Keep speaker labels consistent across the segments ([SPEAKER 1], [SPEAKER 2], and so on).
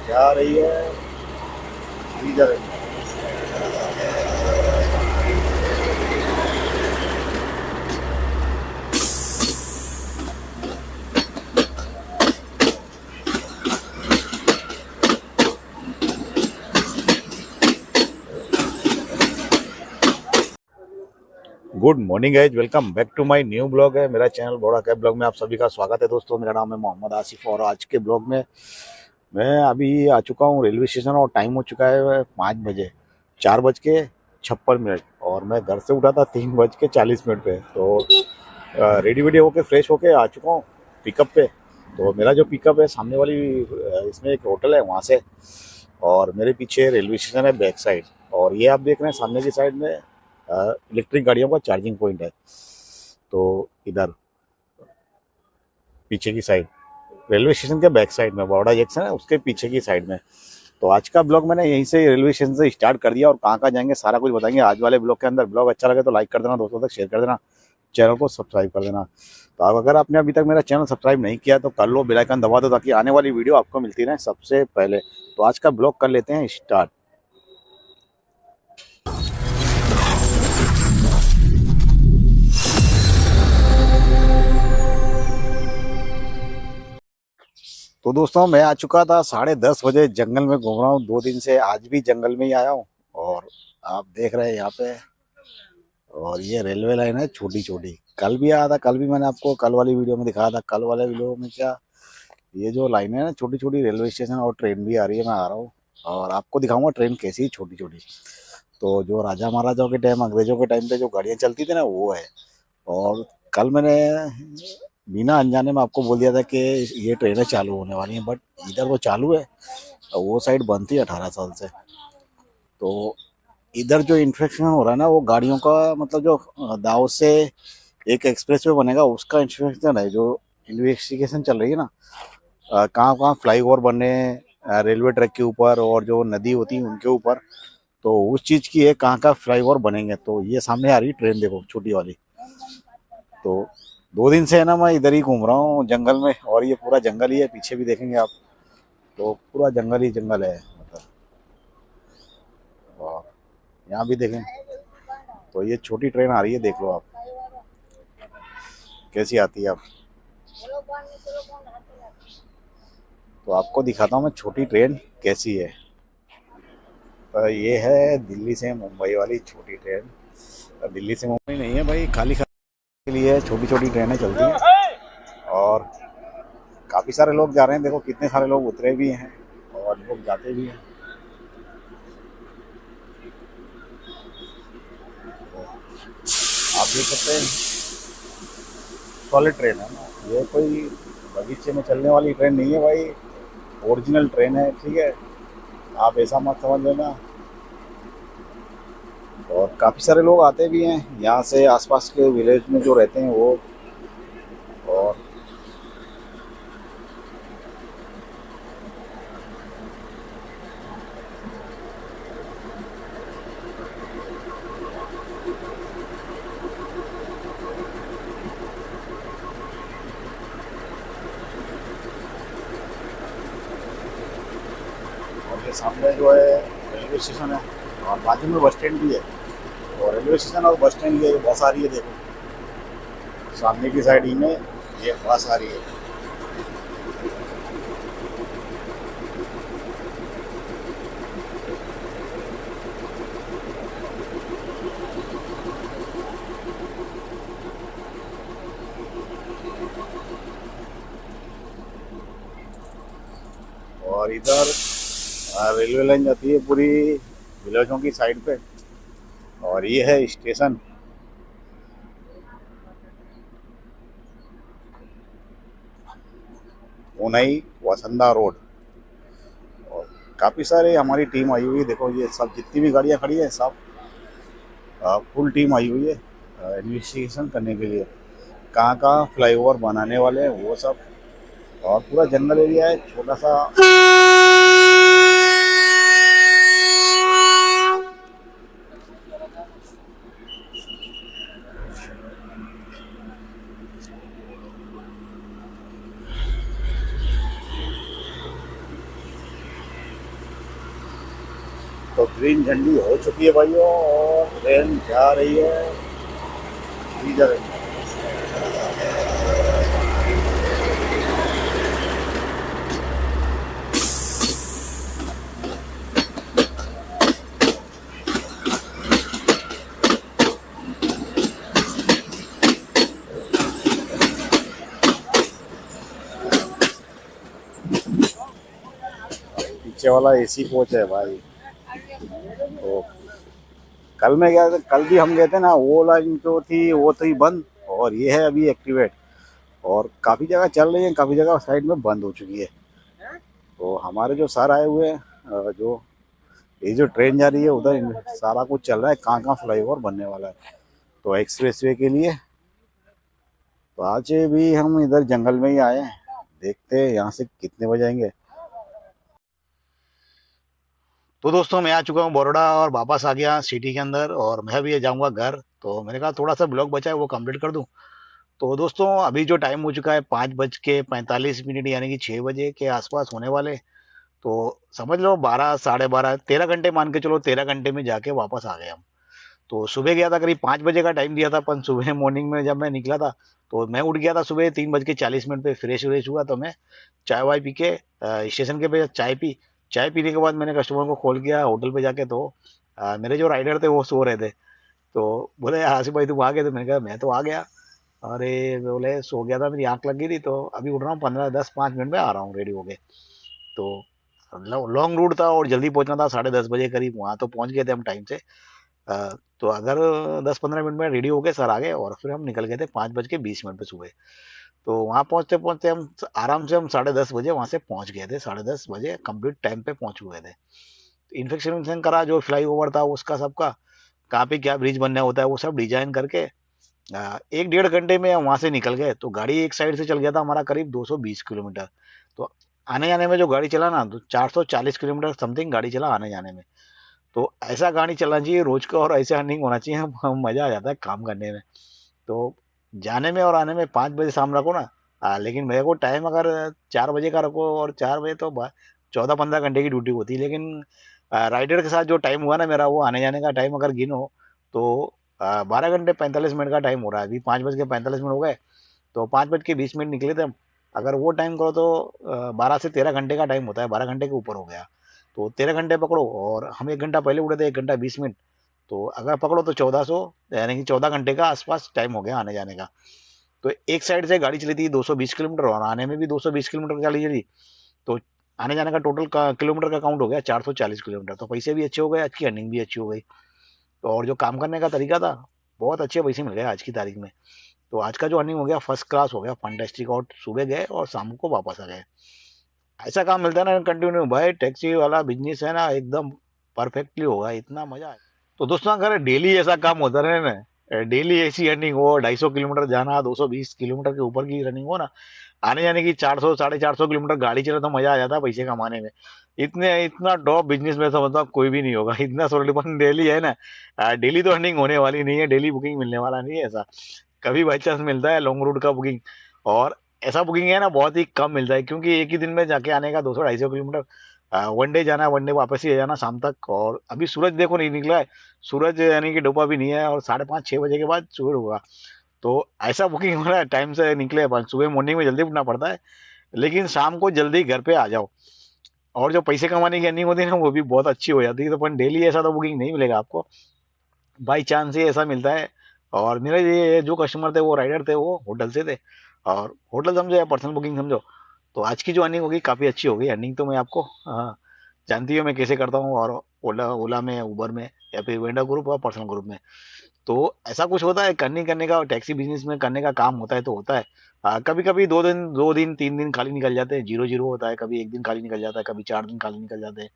[SPEAKER 1] जा रही है इधर। Good morning guys, welcome back to my new blog है मेरा चैनल बड़ा कैब ब्लॉग में आप सभी का स्वागत है। दोस्तों, मेरा नाम है मोहम्मद आसिफ और आज के ब्लॉग में मैं अभी आ चुका हूँ रेलवे स्टेशन और टाइम हो चुका है 5 बजे, 4:56 और मैं घर से उठा था 3:40 पे। तो रेडी वेडी होके फ्रेश होके आ चुका हूँ पिकअप पे। तो मेरा जो पिकअप है सामने वाली इसमें एक होटल है वहाँ से, और मेरे पीछे रेलवे स्टेशन है बैक साइड। और ये आप देख रहे हैं सामने की साइड में इलेक्ट्रिक गाड़ियों का चार्जिंग पॉइंट है। तो इधर पीछे की साइड रेलवे स्टेशन के बैक साइड में बड़ौदा जंक्शन है, उसके पीछे की साइड में। तो आज का ब्लॉग मैंने यहीं से रेलवे स्टेशन से स्टार्ट कर दिया और कहाँ कहाँ जाएंगे सारा कुछ बताएंगे आज वाले ब्लॉग के अंदर। ब्लॉग अच्छा लगे तो लाइक कर देना, दोस्तों तक शेयर कर देना, चैनल को सब्सक्राइब कर देना। तो अब अगर आपने अभी तक मेरा चैनल सब्सक्राइब नहीं किया तो कर लो, बेल आइकन दबा दो ताकि आने वाली वीडियो आपको मिलती रहे सबसे पहले। तो आज का ब्लॉग कर लेते हैं स्टार्ट। तो दोस्तों, मैं आ चुका था 10:30 बजे, जंगल में घूम रहा हूँ 2 दिन से। आज भी जंगल में ही आया हूँ और आप देख रहे हैं यहाँ पे, और ये रेलवे लाइन है छोटी छोटी। कल भी आया था, कल भी मैंने आपको कल वाली वीडियो में दिखाया था। कल वाले वीडियो में क्या, ये जो लाइन है ना छोटी छोटी रेलवे स्टेशन, और ट्रेन भी आ रही है, मैं आ रहा हूँ और आपको दिखाऊंगा ट्रेन कैसी छोटी छोटी। तो जो राजा महाराजाओं के टाइम, अंग्रेजों के टाइम पे जो गाड़ियाँ चलती थी ना, वो है। और कल मैंने बिना अनजाने में आपको बोल दिया था कि ये ट्रेनें चालू होने वाली हैं, बट इधर वो चालू है और वो साइड बंद थी 18 साल से। तो इधर जो इंफ्रेक्शन हो रहा है ना, वो गाड़ियों का, मतलब जो दाहोद से एक एक्सप्रेस वे बनेगा उसका इंफ्रेक्शन है। जो इन्वेस्टिगेशन चल रही है ना, कहाँ कहाँ फ्लाईओवर बने रेलवे ट्रैक के ऊपर और जो नदी होती है उनके ऊपर, तो उस चीज़ की है कहाँ कहाँ फ्लाईओवर बनेंगे। तो ये सामने आ रही ट्रेन, देखो छोटी वाली। तो 2 दिन से है ना मैं इधर ही घूम रहा हूँ जंगल में, और ये पूरा जंगल ही है, पीछे भी देखेंगे आप तो पूरा जंगल ही जंगल है मतलब। और यहाँ भी देखें तो ये छोटी ट्रेन आ रही है, देख लो आप कैसी आती है। आप तो आपको दिखाता हूँ मैं छोटी ट्रेन कैसी है। तो ये है दिल्ली से मुंबई वाली छोटी ट्रेन। दिल्ली से मुंबई नहीं है भाई, खाली के लिए छोटी छोटी ट्रेनें चलती हैं और काफ़ी सारे लोग जा रहे हैं। देखो कितने सारे लोग उतरे भी हैं और लोग जाते भी हैं। आप देख सकते हैं सॉलिड ट्रेन है ना, ये कोई बगीचे में चलने वाली ट्रेन नहीं है भाई, ओरिजिनल ट्रेन है, ठीक है। आप ऐसा मत समझ लेना। और काफ़ी सारे लोग आते भी हैं यहाँ से, आसपास के विलेज में जो रहते हैं वो। और ये सामने जो है रेलवे स्टेशन है और बाजू में बस स्टैंड भी है। और रेलवे स्टेशन और बस स्टैंड, ये बस आ रही है, देखो सामने की साइड ही में ये बस आ रही है। और इधर रेलवे लाइन जाती है पूरी विलेजों की साइड पे। और ये है स्टेशन। उनई वसंदा रोड। और काफ़ी सारे हमारी टीम आई हुई है, देखो ये सब जितनी भी गाड़ियाँ खड़ी है सब फुल टीम आई हुई है इन्वेस्टिगेशन करने के लिए, कहाँ कहाँ फ्लाईओवर बनाने वाले हैं वो सब। और पूरा जंगल एरिया है छोटा सा। तो ग्रीन झंडी हो चुकी है भाइयों और ट्रेन जा रही है इधर। पीछे वाला एसी कोच है भाई। तो कल में गया, कल भी हम गए थे ना, वो लाइन जो थी वो थी बंद और ये है अभी एक्टिवेट। और काफ़ी जगह चल रही है, काफ़ी जगह साइड में बंद हो चुकी है। तो हमारे जो सर आए हुए हैं, जो ये जो ट्रेन जा रही है उधर सारा कुछ चल रहा है, कहाँ कहाँ फ्लाईओवर बनने वाला है तो एक्सप्रेस वे के लिए। तो आज भी हम इधर जंगल में ही आए हैं, देखते हैं यहाँ से कितने बजे आएंगे। तो दोस्तों मैं आ चुका हूँ बड़ौदा और वापस आ गया सिटी के अंदर और मैं भी जाऊंगा घर। तो मैंने कहा थोड़ा सा ब्लॉग बचा है वो कंप्लीट कर दूं। तो दोस्तों अभी जो टाइम हो चुका है 5:45 यानी कि 6 बजे के आसपास होने वाले। तो समझ लो 12 12:30 13 घंटे मान के चलो, 13 घंटे में जाके वापस आ गए हम। तो सुबह गया था, करीब 5 बजे का टाइम दिया था अपन सुबह मॉर्निंग में जब मैं निकला था। तो मैं उठ गया था सुबह 3:40 पे, फ्रेश व्रेश हुआ तो मैं चाय वाय पी के स्टेशन के पे चाय पी। चाय पीने के बाद मैंने कस्टमर को कॉल किया होटल पे जाके। तो मेरे जो राइडर थे वो सो रहे थे। तो बोले आसिफ भाई तुम आ गए? तो मैंने कहा मैं तो आ गया। अरे बोले सो गया था, मेरी आंख लग गई थी तो अभी उठ रहा हूँ, 15 10 5 मिनट में आ रहा हूँ रेडी हो गए। तो लॉन्ग रूट था और जल्दी पहुंचना था, 10:30 बजे करीब वहां तो पहुंच गए थे हम टाइम से। तो अगर 10 15 मिनट में रेडी हो गए, सर आ गए और फिर हम निकल गए थे 5:20 पे सुबह। तो वहां पहुंचते पहुंचते हम आराम से हम 10:30 बजे वहां से पहुंच गए थे, 10:30 बजे कंप्लीट टाइम पे पहुंच हुए थे। इन्फेक्शन विन्फेक्शन करा, जो फ्लाई ओवर था उसका सबका, कहाँ पे क्या ब्रिज बनना होता है वो सब डिजाइन करके 1 डेढ़ घंटे में वहां से निकल गए। तो गाड़ी एक साइड से चल गया था हमारा करीब 220 किलोमीटर। तो आने जाने में जो गाड़ी चला ना, तो 440 किलोमीटर समथिंग गाड़ी चला आने जाने में। तो ऐसा गाड़ी चलना चाहिए रोज का और ऐसे अर्निंग होना चाहिए, हम मजा आ जाता है काम करने में। तो जाने में और आने में 5 बजे शाम रखो ना। लेकिन मेरे को टाइम अगर 4 बजे का रखो और 4 बजे तो 14 15 घंटे की ड्यूटी होती है। लेकिन राइडर के साथ जो टाइम हुआ ना मेरा, वो आने जाने का टाइम अगर गिनो तो 12 घंटे 45 मिनट का टाइम हो रहा है। अभी 5:45 हो गए, तो 5:20 निकले थे हम। अगर वो टाइम करो तो 12 से 13 घंटे का टाइम होता है, 12 घंटे के ऊपर हो गया। तो 13 घंटे पकड़ो और हम 1 घंटा पहले उड़े थे, 1 घंटा 20 मिनट। तो अगर पकड़ो तो 1400, यानी कि 14 घंटे का आसपास टाइम हो गया आने जाने का। तो एक साइड से गाड़ी चली थी 220 किलोमीटर और आने में भी 220 किलोमीटर गाड़ी चली। तो आने जाने का टोटल का किलोमीटर का काउंट हो गया 440 किलोमीटर। तो पैसे भी अच्छे हो गए, आज की अर्निंग भी अच्छी हो गई। तो और जो काम करने का तरीका था, बहुत अच्छे पैसे मिल गए आज की तारीख में। तो आज का जो अर्निंग हो गया फर्स्ट क्लास हो गया, फंटेस्टिक। और सुबह गए और शाम को वापस आ गए। ऐसा काम मिलता है ना कंटिन्यू, भाई टैक्सी वाला बिजनेस है ना एकदम परफेक्टली होगा, इतना मजा है। तो दोस्तों अगर डेली ऐसा काम होता रहे ना, डेली ऐसी रनिंग हो, 250 किलोमीटर जाना, 220 किलोमीटर के ऊपर की रनिंग हो ना, आने जाने की 400 450 किलोमीटर गाड़ी चले तो मजा आ जाता है पैसे कमाने में। इतने इतना टॉप बिजनेस में समझता हूँ कोई भी नहीं होगा, इतना सोल्ड डेली है ना। डेली तो अर्निंग होने वाली नहीं है, डेली बुकिंग मिलने वाला नहीं है ऐसा। कभी बाई चांस मिलता है लॉन्ग रूट का बुकिंग। और ऐसा बुकिंग है ना बहुत ही कम मिलता है, क्योंकि एक ही दिन में जाके आने का 200 250 किलोमीटर। वनडे जाना, वनडे वापस ही आ जाना शाम तक। और अभी सूरज देखो नहीं निकला है, सूरज यानी कि डूबा भी नहीं है और 5:30 6 बजे के बाद सूरज होगा। तो ऐसा बुकिंग हो रहा है, टाइम से निकले अपन, सुबह मॉर्निंग में जल्दी उठना पड़ता है लेकिन शाम को जल्दी घर पे आ जाओ। और जो पैसे कमाने की अर्निंग होती है ना वो भी बहुत अच्छी हो जाती है। तो अपन डेली ऐसा तो बुकिंग नहीं मिलेगा आपको, बाई चांस ही ऐसा मिलता है। और मेरे ये जो कस्टमर थे वो राइडर थे, वो होटल से थे। और होटल समझो या पर्सनल बुकिंग समझो। तो आज की जो अर्निंग होगी काफ़ी अच्छी होगी अर्निंग। तो मैं आपको जानती हूँ मैं कैसे करता हूँ, और ओला ओला में, उबर में, या फिर वेंडर ग्रुप और पर्सनल ग्रुप में। तो ऐसा कुछ होता है करने करने का, और टैक्सी बिजनेस में करने का काम होता है तो होता है। कभी कभी 2 दिन 3 दिन खाली निकल जाते हैं, जीरो जीरो होता है, कभी एक दिन खाली निकल जाता है, कभी 4 दिन खाली निकल जाते हैं।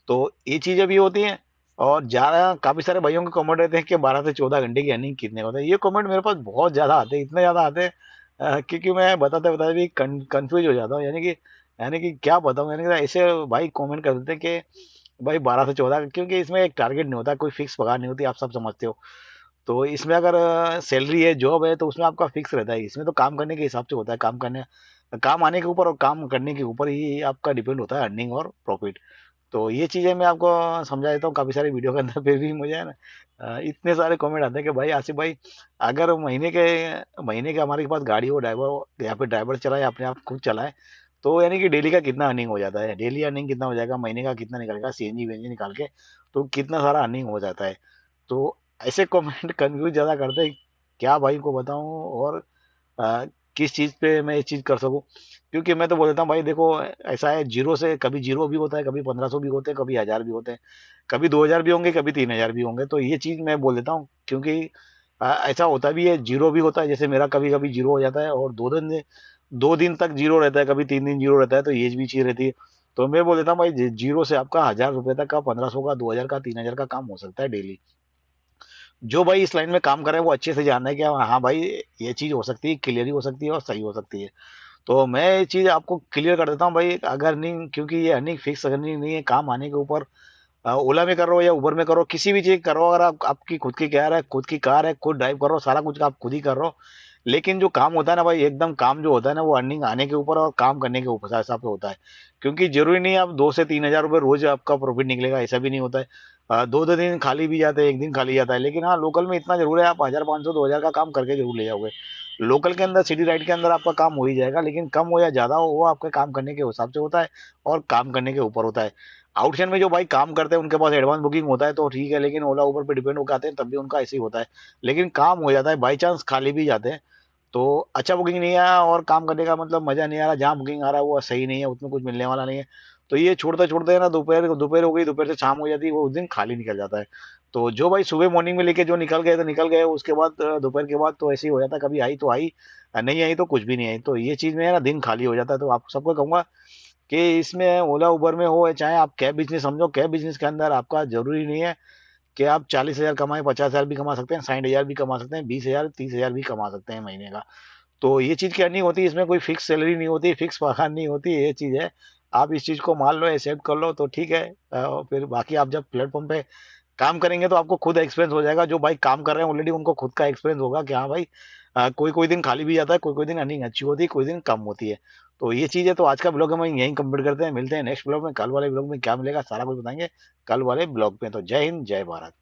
[SPEAKER 1] तो ये चीजें भी होती हैं। और ज्यादा काफी सारे भाइयों के कमेंट रहते हैं कि 12 से 14 घंटे की अर्निंग कितने का होता है। ये कमेंट मेरे पास बहुत ज्यादा आते हैं, इतने ज्यादा आते हैं क्योंकि मैं बताते बताते भी कंफ्यूज हो जाता हूँ। यानी कि क्या बताऊँ, यानी कि ऐसे भाई कमेंट कर देते हैं कि भाई 12 से 14, क्योंकि इसमें एक टारगेट नहीं होता, कोई फिक्स पगार नहीं होती, आप सब समझते हो। तो इसमें अगर सैलरी है, जॉब है, तो उसमें आपका फिक्स रहता है। इसमें तो काम करने के हिसाब से होता है, काम आने के ऊपर और काम करने के ऊपर ही आपका डिपेंड होता है अर्निंग और प्रॉफिट। तो ये चीज़ें मैं आपको समझा देता हूँ काफ़ी सारी वीडियो के अंदर, फिर भी मुझे है ना इतने सारे कमेंट आते हैं कि भाई आसिफ भाई, अगर महीने के हमारे पास गाड़ी हो, ड्राइवर हो या फिर ड्राइवर चलाए, अपने आप खुद चलाए, तो यानी कि डेली का कितना अर्निंग हो जाता है, डेली अर्निंग कितना हो जाएगा, महीने का कितना निकलेगा सीएनजी वीएनजी निकाल के, तो कितना सारा अर्निंग हो जाता है। तो ऐसे कमेंट कंफ्यूज ज़्यादा करते हैं, क्या भाई को बताऊं, और किस चीज़ पे मैं ये चीज़ कर सकूं। क्योंकि मैं तो बोल देता हूँ भाई देखो, ऐसा है, जीरो से कभी जीरो भी होता है, कभी 1500 भी होते हैं, कभी 1000 भी होते हैं, कभी 2000 भी होंगे, कभी 3000 भी होंगे। तो ये चीज़ मैं बोल देता हूँ, क्योंकि ऐसा होता भी है, जीरो भी होता है, जैसे मेरा कभी कभी जीरो हो जाता है, और 2 दिन तक जीरो रहता है, कभी 3 दिन जीरो रहता है, तो ये भी चीज़ रहती है। तो मैं बोल देता हूँ भाई, जीरो से आपका 1000 रुपये तक का, 1500 का, 2000 का, 3000 का काम हो सकता है डेली। जो भाई इस लाइन में काम कर रहे हैं वो अच्छे से जान रहे हैं कि हाँ भाई, ये चीज़ हो सकती है, क्लियर ही हो सकती है और सही हो सकती है। तो मैं ये चीज़ आपको क्लियर कर देता हूँ भाई, अगर नहीं, क्योंकि ये अर्निंग फिक्स अर्निंग नहीं है, काम आने के ऊपर। ओला में करो या उबर में करो, किसी भी चीज़ करो, अगर आपकी खुद की कार है, खुद की कार है, खुद ड्राइव करो, सारा कुछ आप खुद ही कर रहे हो। लेकिन जो काम होता है ना भाई, एकदम काम जो होता है ना, वो अर्निंग आने के ऊपर और काम करने के ऊपर हिसाब से होता है। क्योंकि जरूरी नहीं है आप 2 से 3 हजार रुपये रोज आपका प्रॉफिट निकलेगा, ऐसा भी नहीं होता है। दो दो दिन खाली भी जाते हैं, एक दिन खाली जाता है, लेकिन हाँ, लोकल में इतना जरूर है, आप 1500 2000 का काम करके जरूर ले जाओगे। लोकल के अंदर, सिटी राइड के अंदर आपका काम हो ही जाएगा, लेकिन कम हो या ज्यादा हो, वो आपके काम करने के हिसाब से होता है और काम करने के ऊपर होता है। आउटसाइड में जो भाई काम करते हैं उनके पास एडवांस बुकिंग होता है तो ठीक है, लेकिन ओला उबर पे डिपेंड होकर आते हैं तब भी उनका ऐसे ही होता है। लेकिन काम हो जाता है, बाई चांस खाली भी जाते हैं, तो अच्छा बुकिंग नहीं आया और काम करने का मतलब मजा नहीं आ रहा, जहाँ बुकिंग आ रहा है वो सही नहीं है, उसमें कुछ मिलने वाला नहीं है, तो ये छोड़ते छोड़ते है ना, दोपहर दोपहर हो गई, दोपहर से शाम हो जाती है, वो उस दिन खाली निकल जाता है। तो जो भाई सुबह मॉर्निंग में लेके जो निकल गए तो निकल गए, उसके बाद दोपहर के बाद तो ऐसे ही हो जाता है, कभी आई तो आई, नहीं आई तो कुछ भी नहीं आई, तो ये चीज में है ना, दिन खाली हो जाता है। तो आप सबको कहूंगा कि इसमें ओला उबर में हो, चाहे आप कैब बिजनेस समझो, कैब बिजनेस के अंदर आपका जरूरी नहीं है कि आप 40 हजार कमाएं, 50 हजार भी कमा सकते हैं, 60 हजार भी कमा सकते हैं, 20 हजार 30 हजार भी कमा सकते हैं महीने का। तो ये चीज क्या नहीं होती, इसमें कोई फिक्स सैलरी नहीं होती, फिक्स पगार नहीं होती, ये चीज है। आप इस चीज को मान लो, एक्सेप्ट कर लो तो ठीक है। फिर बाकी आप जब प्लेटफॉर्म पे काम करेंगे तो आपको खुद एक्सपीरियंस हो जाएगा, जो भाई काम कर रहे हैं ऑलरेडी उनको खुद का एक्सपीरियंस होगा कि हाँ भाई, कोई कोई दिन खाली भी जाता है, कोई कोई दिन अर्निंग अच्छी होती है, कोई दिन कम होती है। तो ये चीज है। तो आज का ब्लॉग हम यहीं कंप्लीट करते हैं, मिलते हैं नेक्स्ट ब्लॉग में, कल वाले ब्लॉग में क्या मिलेगा सारा कुछ बताएंगे कल वाले ब्लॉग में। तो जय हिंद, जय भारत।